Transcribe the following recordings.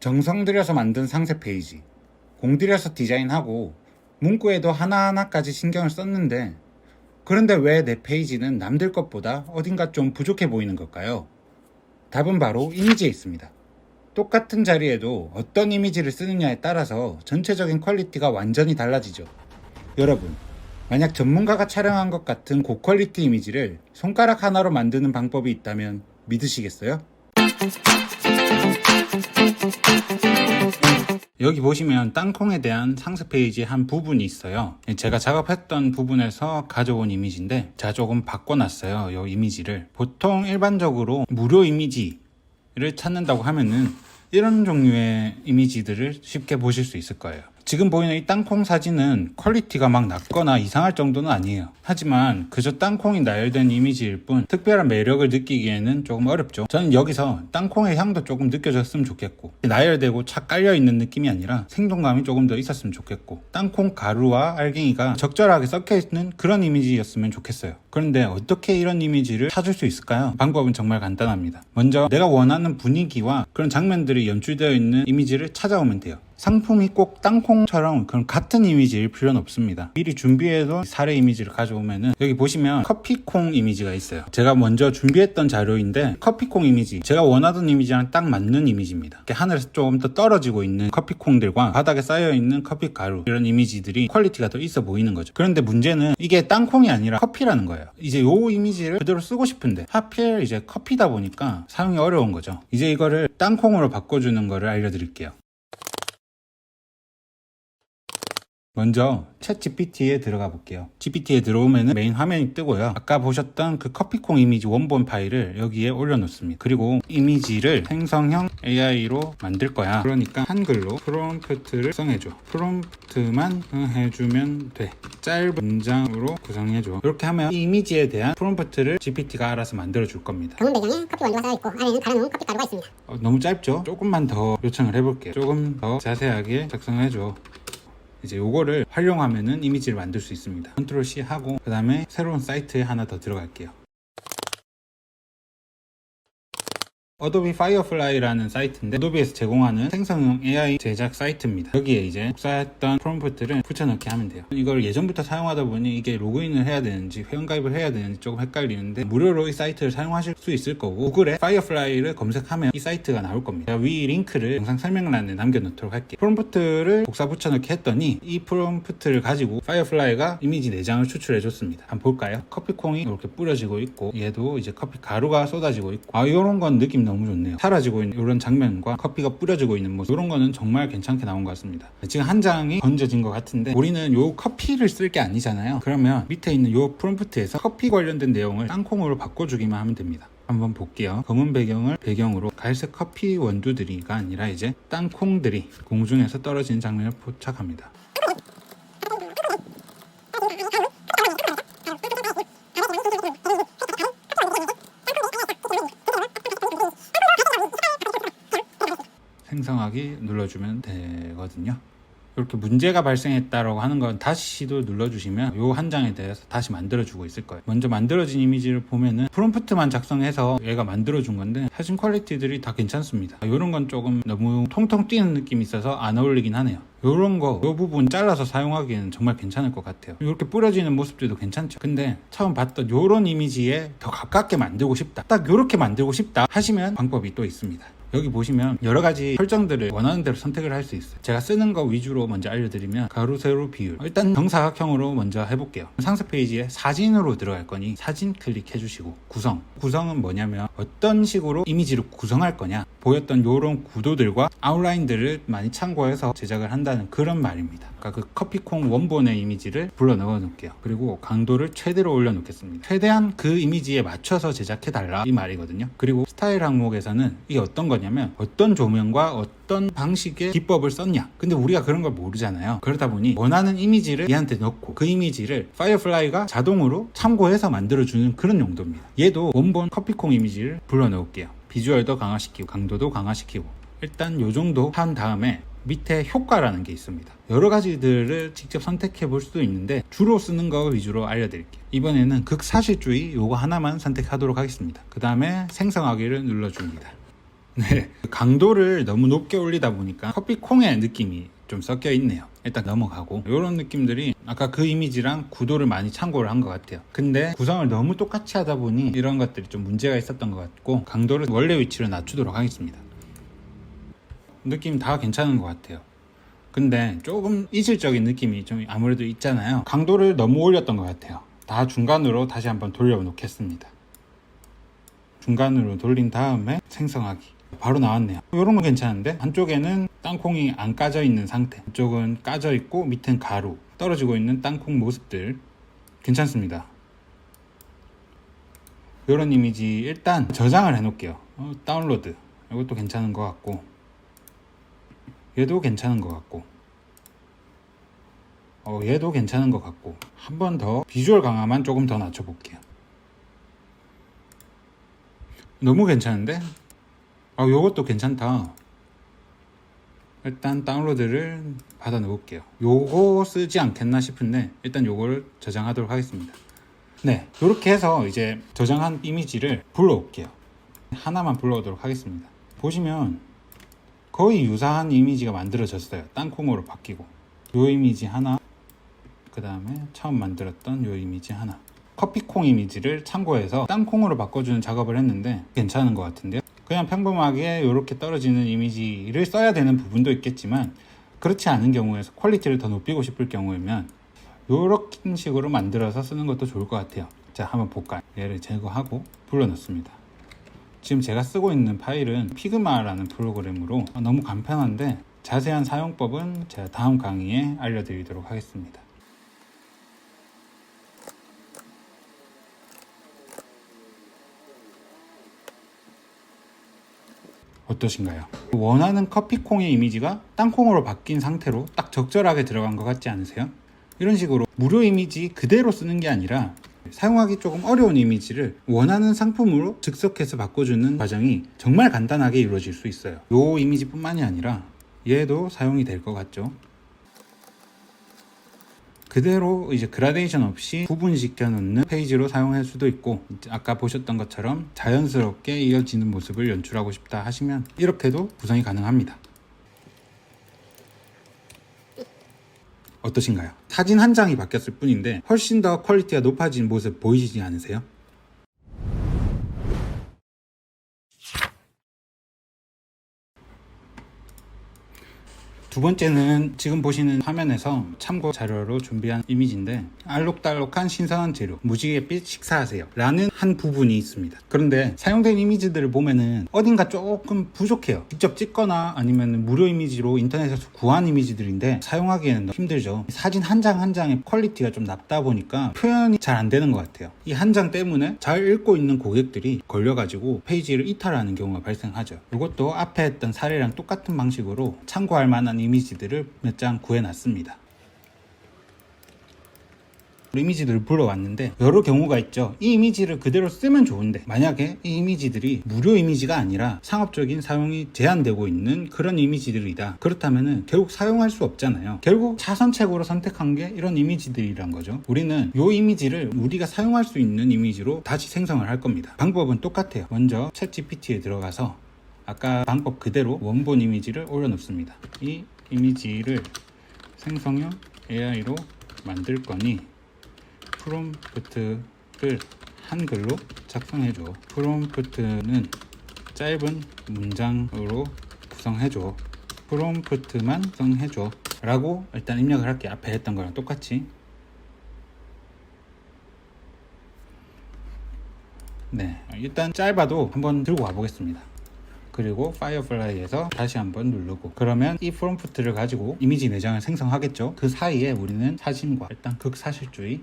정성 들여서 만든 상세 페이지, 공들여서 디자인하고 문구에도 하나하나까지 신경을 썼는데, 그런데 왜 내 페이지는 남들 것보다 어딘가 좀 부족해 보이는 걸까요? 답은 바로 이미지에 있습니다. 똑같은 자리에도 어떤 이미지를 쓰느냐에 따라서 전체적인 퀄리티가 완전히 달라지죠. 여러분, 만약 전문가가 촬영한 것 같은 고퀄리티 이미지를 손가락 하나로 만드는 방법이 있다면 믿으시겠어요? 여기 보시면 땅콩에 대한 상세 페이지의 한 부분이 있어요. 제가 작업했던 부분에서 가져온 이미지인데 제가 조금 바꿔놨어요. 이 이미지를. 보통 일반적으로 무료 이미지를 찾는다고 하면은 이런 종류의 이미지들을 쉽게 보실 수 있을 거예요. 지금 보이는 이 땅콩 사진은 퀄리티가 막 낮거나 이상할 정도는 아니에요. 하지만 그저 땅콩이 나열된 이미지일 뿐 특별한 매력을 느끼기에는 조금 어렵죠. 저는 여기서 땅콩의 향도 조금 느껴졌으면 좋겠고, 나열되고 착 깔려있는 느낌이 아니라 생동감이 조금 더 있었으면 좋겠고, 땅콩 가루와 알갱이가 적절하게 섞여있는 그런 이미지였으면 좋겠어요. 그런데 어떻게 이런 이미지를 찾을 수 있을까요? 방법은 정말 간단합니다. 먼저 내가 원하는 분위기와 그런 장면들이 연출되어 있는 이미지를 찾아오면 돼요. 상품이 꼭 땅콩처럼 그런 같은 이미지일 필요는 없습니다. 미리 준비해둔 사례 이미지를 가져오면은 여기 보시면 커피콩 이미지가 있어요. 제가 먼저 준비했던 자료인데 커피콩 이미지, 제가 원하던 이미지랑 딱 맞는 이미지입니다. 하늘에서 조금 더 떨어지고 있는 커피콩들과 바닥에 쌓여있는 커피 가루, 이런 이미지들이 퀄리티가 더 있어 보이는 거죠. 그런데 문제는 이게 땅콩이 아니라 커피라는 거예요. 이제 요 이미지를 그대로 쓰고 싶은데 하필 이제 커피다 보니까 사용이 어려운 거죠. 이제 이거를 땅콩으로 바꿔주는 거를 알려드릴게요. 먼저 챗 GPT에 들어가 볼게요. GPT에 들어오면 메인 화면이 뜨고요. 아까 보셨던 그 커피콩 이미지 원본 파일을 여기에 올려놓습니다. 그리고 이미지를 생성형 AI로 만들 거야. 그러니까 한글로 프롬프트를 구성해줘. 프롬프트만 해주면 돼. 짧은 문장으로 구성해줘. 이렇게 하면 이 이미지에 대한 프롬프트를 GPT가 알아서 만들어 줄 겁니다. 검은 배경에 커피 원두가 쌓여있고 아래에는 갈아놓은 커피 가루가 있습니다. 너무 짧죠? 조금만 더 요청을 해볼게요. 조금 더 자세하게 작성해줘. 이제 요거를 활용하면은 이미지를 만들 수 있습니다. 컨트롤 C 하고 그 다음에 새로운 사이트에 하나 더 들어갈게요. 어도비 파이어플라이라는 사이트인데 어도비에서 제공하는 생성형 AI 제작 사이트입니다. 여기에 이제 복사했던 프롬프트를 붙여넣기 하면 돼요. 이걸 예전부터 사용하다 보니 이게 로그인을 해야 되는지 회원가입을 해야 되는지 조금 헷갈리는데 무료로 이 사이트를 사용하실 수 있을 거고, 구글에 파이어플라이를 검색하면 이 사이트가 나올 겁니다. 제가 위 링크를 영상 설명란에 남겨놓도록 할게요. 프롬프트를 복사 붙여넣기 했더니 이 프롬프트를 가지고 파이어플라이가 이미지 4장을 추출해 줬습니다. 한번 볼까요? 커피콩이 이렇게 뿌려지고 있고, 얘도 이제 커피 가루가 쏟아지고 있고, 이런 건 느낌 너무 좋네요. 사라지고 있는 이런 장면과 커피가 뿌려지고 있는 모습, 이런 거는 정말 괜찮게 나온 것 같습니다. 지금 한 장이 건져진 것 같은데 우리는 요 커피를 쓸 게 아니잖아요. 그러면 밑에 있는 요 프롬프트에서 커피 관련된 내용을 땅콩으로 바꿔주기만 하면 됩니다. 한번 볼게요. 검은 배경을 배경으로 갈색 커피 원두들이가 아니라 이제 땅콩들이 공중에서 떨어지는 장면을 포착합니다. 생성하기 눌러주면 되거든요. 이렇게 문제가 발생했다라고 하는 건 다시도 눌러주시면 이 한 장에 대해서 다시 만들어주고 있을 거예요. 먼저 만들어진 이미지를 보면은 프롬프트만 작성해서 얘가 만들어준 건데 사진 퀄리티들이 다 괜찮습니다. 이런 건 조금 너무 통통 튀는 느낌이 있어서 안 어울리긴 하네요. 요런 거, 요 부분 잘라서 사용하기에는 정말 괜찮을 것 같아요. 이렇게 뿌려지는 모습들도 괜찮죠. 근데 처음 봤던 요런 이미지에 더 가깝게 만들고 싶다, 딱 요렇게 만들고 싶다 하시면 방법이 또 있습니다. 여기 보시면 여러 가지 설정들을 원하는 대로 선택을 할 수 있어요. 제가 쓰는 거 위주로 먼저 알려드리면 가로 세로 비율, 일단 정사각형으로 먼저 해볼게요. 상세 페이지에 사진으로 들어갈 거니 사진 클릭해 주시고, 구성은 뭐냐면 어떤 식으로 이미지를 구성할 거냐, 보였던 요런 구도들과 아웃라인들을 많이 참고해서 제작을 한다는 그런 말입니다. 아까 그 커피콩 원본의 이미지를 불러 넣어 놓을게요. 그리고 강도를 최대로 올려 놓겠습니다. 최대한 그 이미지에 맞춰서 제작해 달라, 이 말이거든요. 그리고 스타일 항목에서는 이게 어떤 거냐면 어떤 조명과 어떤 방식의 기법을 썼냐. 근데 우리가 그런 걸 모르잖아요. 그러다 보니 원하는 이미지를 얘한테 넣고 그 이미지를 파이어플라이가 자동으로 참고해서 만들어주는 그런 용도입니다. 얘도 원본 커피콩 이미지를 불러 넣을게요. 비주얼도 강화시키고 강도도 강화시키고, 일단 요 정도 한 다음에 밑에 효과라는 게 있습니다. 여러 가지들을 직접 선택해 볼 수도 있는데 주로 쓰는 거 위주로 알려드릴게요. 이번에는 극사실주의 요거 하나만 선택하도록 하겠습니다. 그 다음에 생성하기를 눌러줍니다. 네, 강도를 너무 높게 올리다 보니까 커피콩의 느낌이 좀 섞여 있네요. 일단 넘어가고 이런 느낌들이 아까 그 이미지랑 구도를 많이 참고를 한 것 같아요. 근데 구성을 너무 똑같이 하다 보니 이런 것들이 좀 문제가 있었던 것 같고 강도를 원래 위치로 낮추도록 하겠습니다. 느낌 다 괜찮은 것 같아요. 근데 조금 이질적인 느낌이 좀 아무래도 있잖아요. 강도를 너무 올렸던 것 같아요. 다 중간으로 다시 한번 돌려놓겠습니다. 중간으로 돌린 다음에 생성하기. 바로 나왔네요. 이런 건 괜찮은데 한쪽에는 땅콩이 안 까져 있는 상태, 이쪽은 까져 있고 밑엔 가루, 떨어지고 있는 땅콩 모습들 괜찮습니다. 이런 이미지 일단 저장을 해 놓을게요. 다운로드. 이것도 괜찮은 것 같고 얘도 괜찮은 것 같고 얘도 괜찮은 것 같고 한 번 더 비주얼 강화만 조금 더 낮춰 볼게요. 너무 괜찮은데? 요것도 괜찮다. 일단 다운로드를 받아 놓을게요. 요거 쓰지 않겠나 싶은데 일단 요거를 저장하도록 하겠습니다. 네, 이렇게 해서 이제 저장한 이미지를 불러올게요. 하나만 불러오도록 하겠습니다. 보시면 거의 유사한 이미지가 만들어졌어요. 땅콩으로 바뀌고 요 이미지 하나, 그 다음에 처음 만들었던 요 이미지 하나. 커피콩 이미지를 참고해서 땅콩으로 바꿔주는 작업을 했는데 괜찮은 것 같은데요. 그냥 평범하게 이렇게 떨어지는 이미지를 써야 되는 부분도 있겠지만 그렇지 않은 경우에서 퀄리티를 더 높이고 싶을 경우에면 이런 식으로 만들어서 쓰는 것도 좋을 것 같아요. 자, 한번 볼까요? 얘를 제거하고 불러넣습니다. 지금 제가 쓰고 있는 파일은 피그마라는 프로그램으로 너무 간편한데 자세한 사용법은 제가 다음 강의에 알려드리도록 하겠습니다. 어떠신가요? 원하는 커피콩의 이미지가 땅콩으로 바뀐 상태로 딱 적절하게 들어간 것 같지 않으세요? 이런 식으로 무료 이미지 그대로 쓰는 게 아니라 사용하기 조금 어려운 이미지를 원하는 상품으로 즉석해서 바꿔주는 과정이 정말 간단하게 이루어질 수 있어요. 이 이미지뿐만이 아니라 얘도 사용이 될 것 같죠? 그대로 이제 그라데이션 없이 구분시켜 놓는 페이지로 사용할 수도 있고 아까 보셨던 것처럼 자연스럽게 이어지는 모습을 연출하고 싶다 하시면 이렇게도 구성이 가능합니다. 어떠신가요? 사진 한 장이 바뀌었을 뿐인데 훨씬 더 퀄리티가 높아진 모습 보이시지 않으세요? 두 번째는 지금 보시는 화면에서 참고 자료로 준비한 이미지인데 알록달록한 신선한 재료 무지갯빛 식사하세요 라는 한 부분이 있습니다. 그런데 사용된 이미지들을 보면은 어딘가 조금 부족해요. 직접 찍거나 아니면 무료 이미지로 인터넷에서 구한 이미지들인데 사용하기에는 너무 힘들죠. 사진 한 장 한 장의 퀄리티가 좀 낮다 보니까 표현이 잘 안 되는 것 같아요. 이 한 장 때문에 잘 읽고 있는 고객들이 걸려가지고 페이지를 이탈하는 경우가 발생하죠. 이것도 앞에 했던 사례랑 똑같은 방식으로 참고할 만한 이미지들을 몇 장 구해놨습니다. 이미지들을 불러왔는데 여러 경우가 있죠. 이 이미지를 그대로 쓰면 좋은데 만약에 이 이미지들이 무료 이미지가 아니라 상업적인 사용이 제한되고 있는 그런 이미지들이다. 그렇다면 결국 사용할 수 없잖아요. 결국 차선책으로 선택한 게 이런 이미지들이란 거죠. 우리는 이 이미지를 우리가 사용할 수 있는 이미지로 다시 생성을 할 겁니다. 방법은 똑같아요. 먼저 챗GPT에 들어가서 아까 방법 그대로 원본 이미지를 올려놓습니다. 이 이미지를 생성형 AI로 만들 거니 프롬프트를 한글로 작성해줘. 프롬프트는 짧은 문장으로 구성해줘. 프롬프트만 구성해줘 라고 일단 입력을 할게요. 앞에 했던 거랑 똑같이. 네, 일단 짧아도 한번 들고 와보겠습니다. 그리고 파이어플라이에서 다시 한번 누르고 그러면 이 프롬프트를 가지고 이미지 내장을 생성하겠죠. 그 사이에 우리는 사진과 일단 극사실주의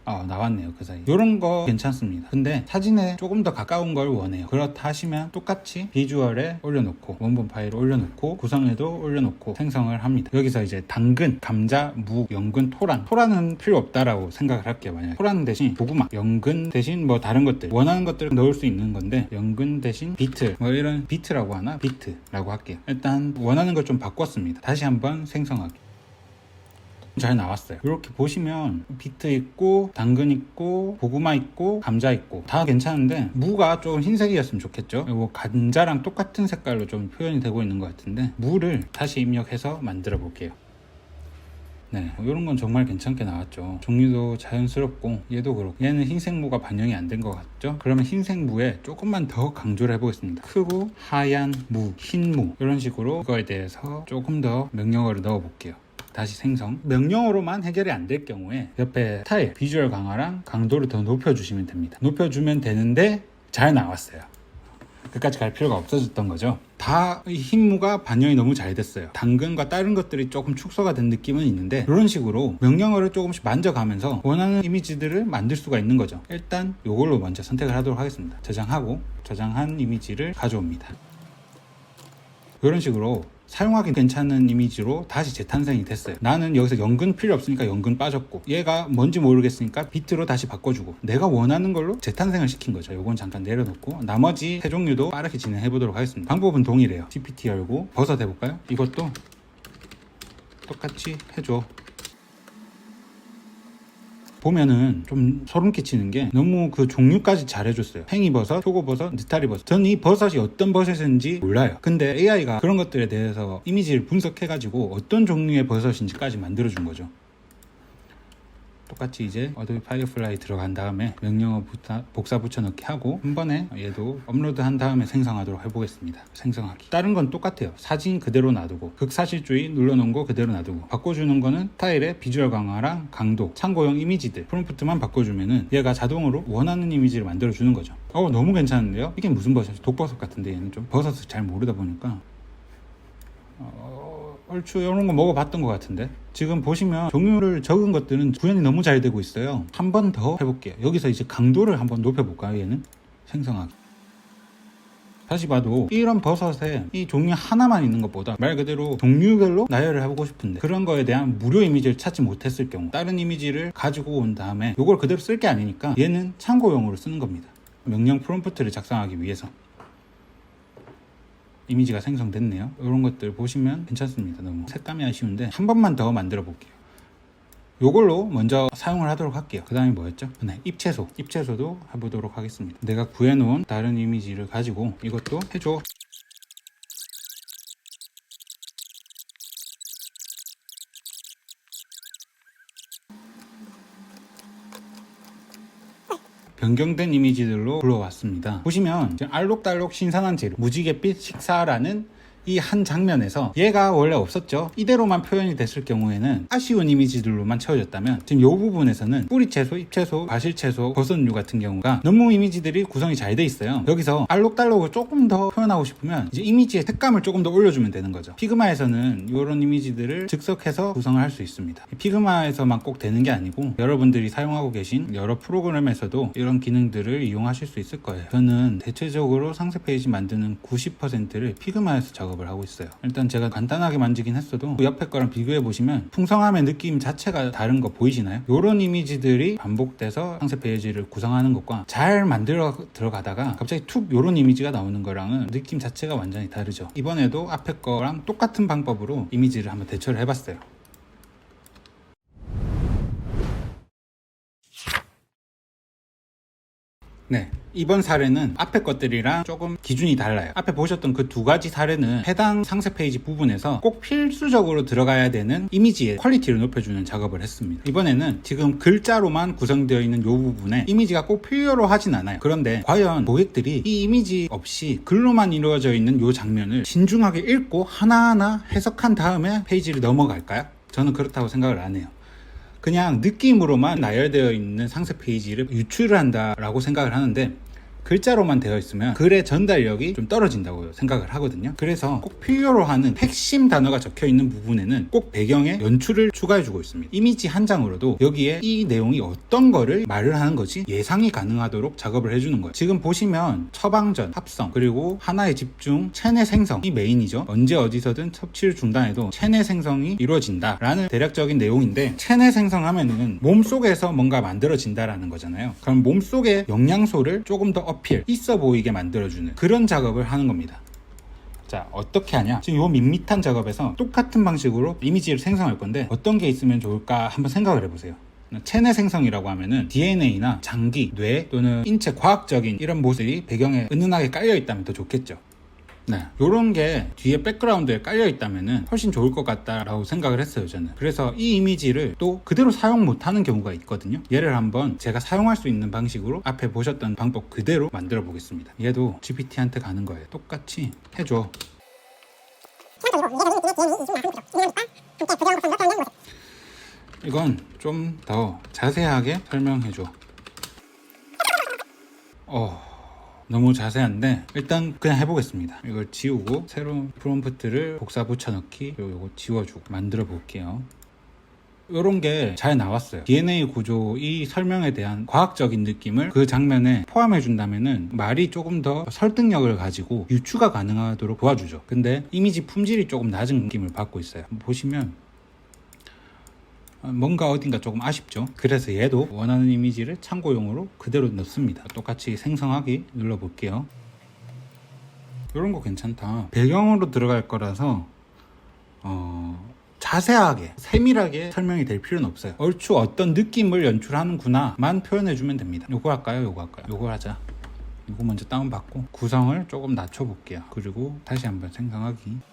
나왔네요. 그 사이 이런 거 괜찮습니다. 근데 사진에 조금 더 가까운 걸 원해요. 그렇다 하시면 똑같이 비주얼에 올려놓고 원본 파일을 올려놓고 구성에도 올려놓고 생성을 합니다. 여기서 이제 당근, 감자, 무, 연근, 토란은 필요 없다라고 생각을 할게요. 만약에 토란 대신 고구마, 연근 대신 뭐 다른 것들 원하는 것들을 넣을 수 있는 건데 연근 대신 비트 뭐 이런 비트라고 하나? 비트라고 할게요. 일단 원하는 걸 좀 바꿨습니다. 다시 한번 생성하기. 잘 나왔어요. 이렇게 보시면 비트 있고 당근 있고 고구마 있고 감자 있고 다 괜찮은데 무가 좀 흰색이었으면 좋겠죠. 이거 감자랑 똑같은 색깔로 좀 표현이 되고 있는 것 같은데 무를 다시 입력해서 만들어 볼게요. 네, 이런 건 정말 괜찮게 나왔죠. 종류도 자연스럽고 얘도 그렇고 얘는 흰색 무가 반영이 안 된 것 같죠. 그러면 흰색 무에 조금만 더 강조를 해보겠습니다. 크고 하얀 무, 흰 무 이런 식으로 그거에 대해서 조금 더 명령어를 넣어 볼게요. 다시 생성. 명령어로만 해결이 안 될 경우에 옆에 타일, 비주얼 강화랑 강도를 더 높여주시면 됩니다. 높여주면 되는데 잘 나왔어요. 끝까지 갈 필요가 없어졌던 거죠. 다 흰무가 반영이 너무 잘 됐어요. 당근과 다른 것들이 조금 축소가 된 느낌은 있는데 이런 식으로 명령어를 조금씩 만져가면서 원하는 이미지들을 만들 수가 있는 거죠. 일단 이걸로 먼저 선택을 하도록 하겠습니다. 저장하고 저장한 이미지를 가져옵니다. 이런 식으로 사용하기 괜찮은 이미지로 다시 재탄생이 됐어요. 나는 여기서 연근 필요 없으니까 연근 빠졌고 얘가 뭔지 모르겠으니까 비트로 다시 바꿔주고 내가 원하는 걸로 재탄생을 시킨 거죠. 요건 잠깐 내려놓고 나머지 세 종류도 빠르게 진행해 보도록 하겠습니다. 방법은 동일해요. GPT 열고 버섯 해볼까요? 이것도 똑같이 해줘. 보면은 좀 소름 끼치는 게 너무 그 종류까지 잘해줬어요. 팽이버섯, 표고버섯, 느타리버섯. 전 이 버섯이 어떤 버섯인지 몰라요. 근데 AI가 그런 것들에 대해서 이미지를 분석해가지고 어떤 종류의 버섯인지까지 만들어준 거죠. 똑같이 이제 어도비 파이어플라이 들어간 다음에 명령어 복사 붙여넣기 하고 한 번에 얘도 업로드 한 다음에 생성하도록 해보겠습니다. 생성하기. 다른 건 똑같아요. 사진 그대로 놔두고 극사실주의 눌러놓은 거 그대로 놔두고 바꿔주는 거는 타일의 비주얼 강화랑 강도, 참고용 이미지들 프롬프트만 바꿔주면은 얘가 자동으로 원하는 이미지를 만들어주는 거죠. 너무 괜찮은데요? 이게 무슨 버섯이 독버섯 같은데 얘는 좀 버섯을 잘 모르다 보니까 얼추 이런 거 먹어봤던 것 같은데 지금 보시면 종류를 적은 것들은 구현이 너무 잘 되고 있어요. 한 번 더 해볼게요. 여기서 이제 강도를 한번 높여볼까요? 얘는 생성하기. 다시 봐도 이런 버섯에 이 종류 하나만 있는 것보다 말 그대로 종류별로 나열을 해보고 싶은데 그런 거에 대한 무료 이미지를 찾지 못했을 경우 다른 이미지를 가지고 온 다음에 이걸 그대로 쓸 게 아니니까 얘는 참고용으로 쓰는 겁니다. 명령 프롬프트를 작성하기 위해서. 이미지가 생성됐네요. 이런 것들 보시면 괜찮습니다. 너무 색감이 아쉬운데 한 번만 더 만들어 볼게요. 이걸로 먼저 사용을 하도록 할게요. 그 다음에 뭐였죠? 네, 입채소도 해보도록 하겠습니다. 내가 구해놓은 다른 이미지를 가지고 이것도 해줘. 변경된 이미지들로 불러왔습니다. 보시면 알록달록 신선한 재료, 무지갯빛 식사라는 이 한 장면에서 얘가 원래 없었죠. 이대로만 표현이 됐을 경우에는 아쉬운 이미지들로만 채워졌다면 지금 이 부분에서는 뿌리채소, 잎채소, 바실채소, 버섯류 같은 경우가 너무 이미지들이 구성이 잘 돼 있어요. 여기서 알록달록을 조금 더 표현하고 싶으면 이제 이미지의 색감을 조금 더 올려주면 되는 거죠. 피그마에서는 이런 이미지들을 즉석해서 구성을 할 수 있습니다. 피그마에서만 꼭 되는 게 아니고 여러분들이 사용하고 계신 여러 프로그램에서도 이런 기능들을 이용하실 수 있을 거예요. 저는 대체적으로 상세 페이지 만드는 90%를 피그마에서 작업을 하고 있어요. 일단 제가 간단하게 만지긴 했어도 그 옆에 거랑 비교해 보시면 풍성함의 느낌 자체가 다른 거 보이시나요? 이런 이미지들이 반복돼서 상세 페이지를 구성하는 것과 잘 만들어 들어가다가 갑자기 툭 이런 이미지가 나오는 거랑은 느낌 자체가 완전히 다르죠. 이번에도 앞에 거랑 똑같은 방법으로 이미지를 한번 대처를 해봤어요. 네, 이번 사례는 앞에 것들이랑 조금 기준이 달라요. 앞에 보셨던 그 두 가지 사례는 해당 상세 페이지 부분에서 꼭 필수적으로 들어가야 되는 이미지의 퀄리티를 높여주는 작업을 했습니다. 이번에는 지금 글자로만 구성되어 있는 이 부분에 이미지가 꼭 필요로 하진 않아요. 그런데 과연 고객들이 이 이미지 없이 글로만 이루어져 있는 이 장면을 신중하게 읽고 하나하나 해석한 다음에 페이지를 넘어갈까요? 저는 그렇다고 생각을 안 해요. 그냥 느낌으로만 나열되어 있는 상세 페이지를 유출을 한다라고 생각을 하는데 글자로만 되어 있으면 글의 전달력이 좀 떨어진다고 생각을 하거든요. 그래서 꼭 필요로 하는 핵심 단어가 적혀 있는 부분에는 꼭 배경에 연출을 추가해 주고 있습니다. 이미지 한 장으로도 여기에 이 내용이 어떤 거를 말을 하는 거지 예상이 가능하도록 작업을 해주는 거예요. 지금 보시면 처방전, 합성, 그리고 하나의 집중, 체내 생성이 메인이죠. 언제 어디서든 섭취를 중단해도 체내 생성이 이루어진다 라는 대략적인 내용인데 체내 생성하면은 몸속에서 뭔가 만들어진다라는 거잖아요. 그럼 몸속의 영양소를 조금 더 어필, 있어 보이게 만들어주는 그런 작업을 하는 겁니다. 자, 어떻게 하냐? 지금 요 밋밋한 작업에서 똑같은 방식으로 이미지를 생성할 건데 어떤 게 있으면 좋을까 한번 생각을 해보세요. 체내 생성이라고 하면은 DNA나 장기, 뇌 또는 인체 과학적인 이런 모습이 배경에 은은하게 깔려 있다면 더 좋겠죠. 네, 요런 게 뒤에 백그라운드에 깔려 있다면은 훨씬 좋을 것 같다라고 생각을 했어요, 저는. 그래서 이 이미지를 또 그대로 사용 못하는 경우가 있거든요. 얘를 한번 제가 사용할 수 있는 방식으로 앞에 보셨던 방법 그대로 만들어 보겠습니다. 얘도 GPT한테 가는 거예요. 똑같이 해줘. 이건 좀 더 자세하게 설명해줘. 너무 자세한데 일단 그냥 해보겠습니다. 이걸 지우고 새로운 프롬프트를 복사 붙여넣기, 그리고 이거 지워주고 만들어 볼게요. 이런 게 잘 나왔어요. DNA 구조 이 설명에 대한 과학적인 느낌을 그 장면에 포함해 준다면은 말이 조금 더 설득력을 가지고 유추가 가능하도록 도와주죠. 근데 이미지 품질이 조금 낮은 느낌을 받고 있어요. 보시면 뭔가 어딘가 조금 아쉽죠. 그래서 얘도 원하는 이미지를 참고용으로 그대로 넣습니다. 똑같이 생성하기 눌러볼게요. 이런 거 괜찮다. 배경으로 들어갈 거라서 자세하게 세밀하게 설명이 될 필요는 없어요. 얼추 어떤 느낌을 연출하는구나만 표현해주면 됩니다. 요거 할까요? 요거 할까요? 요거 하자. 이거 먼저 다운받고 구성을 조금 낮춰볼게요. 그리고 다시 한번 생성하기.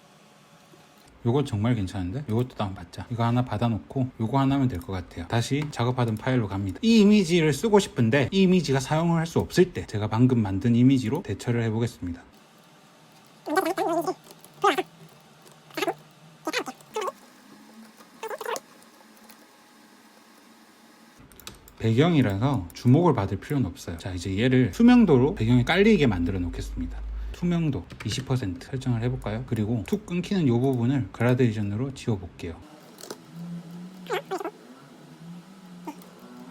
요거 정말 괜찮은데? 요것도 다운받자. 이거 하나 받아놓고 요거 하나 하면 될 것 같아요. 다시 작업하던 파일로 갑니다. 이 이미지를 쓰고 싶은데 이 이미지가 사용을 할 수 없을 때 제가 방금 만든 이미지로 대처를 해보겠습니다. 배경이라서 주목을 받을 필요는 없어요. 자, 이제 얘를 투명도로 배경에 깔리게 만들어 놓겠습니다. 투명도 20% 설정을 해볼까요? 그리고 툭 끊기는 이 부분을 그라데이션으로 지워볼게요.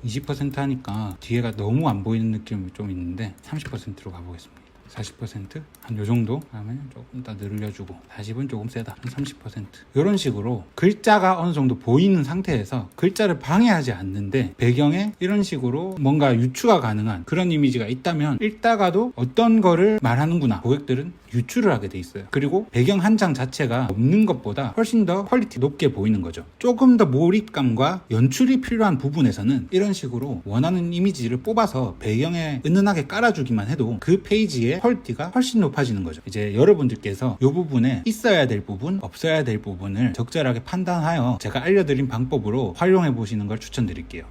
20% 하니까 뒤에가 너무 안 보이는 느낌이 좀 있는데 30%로 가보겠습니다. 40%? 한 요정도? 다음에 조금 더 늘려주고 40은 조금 세다. 한 30%. 이런 식으로 글자가 어느 정도 보이는 상태에서 글자를 방해하지 않는데 배경에 이런 식으로 뭔가 유추가 가능한 그런 이미지가 있다면 읽다가도 어떤 거를 말하는구나 고객들은 유추를 하게 돼 있어요. 그리고 배경 한 장 자체가 없는 것보다 훨씬 더 퀄리티 높게 보이는 거죠. 조금 더 몰입감과 연출이 필요한 부분에서는 이런 식으로 원하는 이미지를 뽑아서 배경에 은은하게 깔아주기만 해도 그 페이지의 퀄리티가 훨씬 높아지는 거죠. 이제 여러분들께서 이 부분에 있어야 될 부분, 없어야 될 부분을 적절하게 판단하여 제가 알려드린 방법으로 활용해 보시는 걸 추천드릴게요.